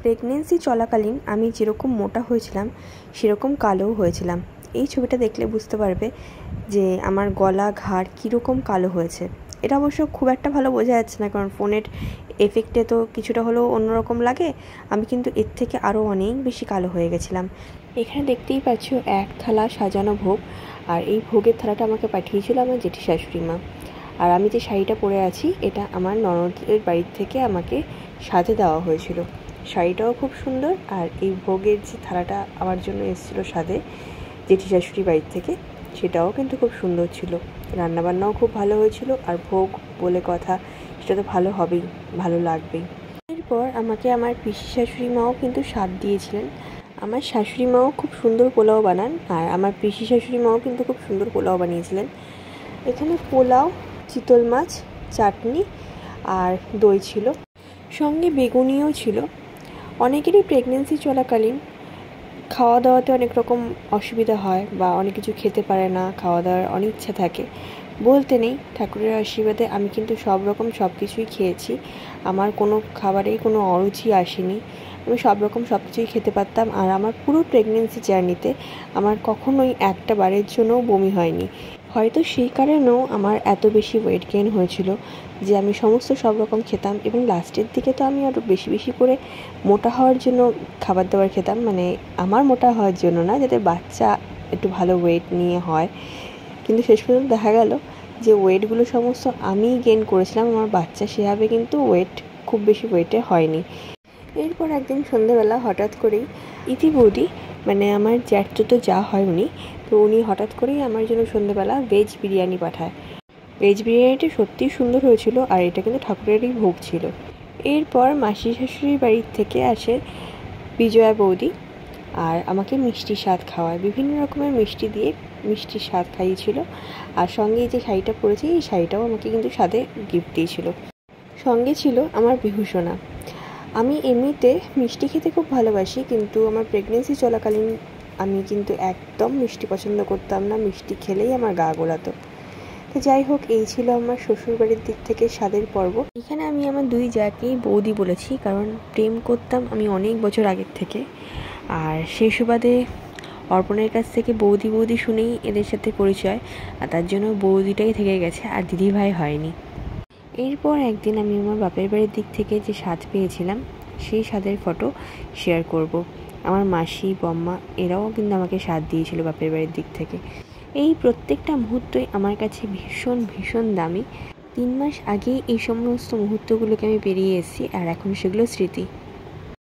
Pregnancy চলাকালীন আমি যেরকম মোটা হয়েছিলাম সেরকম কালোও হয়েছিলাম। এই ছবিটা দেখলে বুঝতে পারবে যে আমার গলা ঘাড় কীরকম কালো হয়েছে। এটা অবশ্য খুব একটা ভালো বোঝা যাচ্ছে না, কারণ ফোনের এফেক্টে তো কিছুটা হলেও অন্যরকম লাগে। আমি কিন্তু এর থেকে আরও অনেক বেশি কালো হয়ে গেছিলাম। এখানে দেখতেই পাচ্ছ এক থালা সাজানো ভোগ, আর এই ভোগের থালাটা আমাকে পাঠিয়েছিল আমার জেঠি শাশুড়ি মা। আর আমি যে শাড়িটা পরে আছি এটা আমার ননদের বাড়ির থেকে আমাকে সাজে দেওয়া হয়েছিল। শাড়িটাও খুব সুন্দর, আর এই ভোগের যে থালাটা আমার জন্য এসেছিলো সাজে জেঠি শাশুড়ি বাড়ির থেকে, সেটাও কিন্তু খুব সুন্দর ছিল। রান্নাবান্নাও খুব ভালো হয়েছিল, আর ভোগ বলে কথা, সেটা তো ভালো হবেই, ভালো লাগবেই। এরপর আমাকে আমার পিসি শাশুড়ি মাও কিন্তু স্বাদ দিয়েছিলেন। আমার শাশুড়ি মাও খুব সুন্দর পোলাও বানান, আর আমার পিসি শাশুড়ি মাও কিন্তু খুব সুন্দর পোলাও বানিয়েছিলেন। এখানে পোলাও, চিতল মাছ, চাটনি আর দই ছিল, সঙ্গে বেগুনিও ছিল। অনেকেরই প্রেগনেন্সি চলাকালীন খাওয়া দাওয়াতে অনেক রকম অসুবিধা হয়, বা অনেক কিছু খেতে পারে না, খাওয়া দাওয়ার অনেক ইচ্ছা থাকে। বলতে নেই, ঠাকুরের আশীর্বাদে আমি কিন্তু সব কিছুই খেয়েছি। আমার কোনো খাবারেই কোনো অরুচি আসেনি, আমি সব কিছুই খেতে পারতাম। আর আমার পুরো প্রেগনেন্সি জার্নিতে আমার কখনোই একটা বারের জন্যও বমি হয়নি। হয়তো সেই কারণেও আমার এত বেশি ওয়েট গেইন হয়েছিল যে আমি সব রকম খেতাম, এবং লাস্টের দিকে তো আমি আরও বেশি করে মোটা হওয়ার জন্য খাবার দাবার খেতাম। মানে আমার মোটা হওয়ার জন্য না, যাতে বাচ্চা একটু ভালো ওয়েট নিয়ে হয়। কিন্তু শেষ পর্যন্ত দেখা গেল যে ওয়েটগুলো সমস্ত আমিই গেইন করেছিলাম, আমার বাচ্চা সেভাবে কিন্তু খুব বেশি ওয়েটে হয়নি। এরপর একদিন সন্ধ্যেবেলা হঠাৎ করেই ইতি বৌদি, মানে আমার জ্যাঠতো যা হয় উনি, তো উনি হঠাৎ করেই আমার জন্য সন্ধ্যেবেলা ভেজ বিরিয়ানি পাঠায়। ভেজ বিরিয়ানিটা সত্যিই সুন্দর হয়েছিল, আর এটা কিন্তু ঠাকুরেরই ভোগ ছিল। এরপর মাসি শাশুড়ির বাড়ির থেকে আসে বিজয়া বৌদি, আর আমাকে মিষ্টি স্বাদ খাওয়ায়, বিভিন্ন রকমের মিষ্টি দিয়ে মিষ্টি স্বাদ খাইয়েছিল। আর সঙ্গে যে শাড়িটা পরেছি, এই শাড়িটাও আমাকে কিন্তু স্বাদে গিফট দিয়েছিল। সঙ্গে ছিল আমার বিভূষণা। আমি এমনিতে মিষ্টি খেতে খুব ভালোবাসি, কিন্তু আমার প্রেগনেন্সি চলাকালীন আমি কিন্তু একদম মিষ্টি পছন্দ করতাম না, মিষ্টি খেলেই আমার গা গোলাতো। তো যাই হোক, এই ছিল আমার শ্বশুরবাড়ির দিক থেকে স্বাদের পর্ব। এখানে আমি আমার দুই জাকেই বৌদি বলেছি, কারণ প্রেম করতাম আমি অনেক বছর আগের থেকে, আর সেই সুবাদে অর্পণের কাছ থেকে বৌদি শুনেই এদের সাথে পরিচয়, আর তার জন্য বৌদিটাই থেকে গেছে, আর দিদিভাই হয়নি। এরপর একদিন আমি আমার বাপের বাড়ির দিক থেকে যে স্বাদ পেয়েছিলাম সেই স্বাদের ফটো শেয়ার করব। আমার মাসি, বম্মা এরাও কিন্তু আমাকে স্বাদ দিয়েছিল বাপের বাড়ির দিক থেকে। এই প্রত্যেকটা মুহূর্তই আমার কাছে ভীষণ দামি। 3 মাস আগেই এই সমস্ত মুহূর্তগুলোকে আমি পেরিয়ে এসেছি, আর এখন সেগুলো স্মৃতি।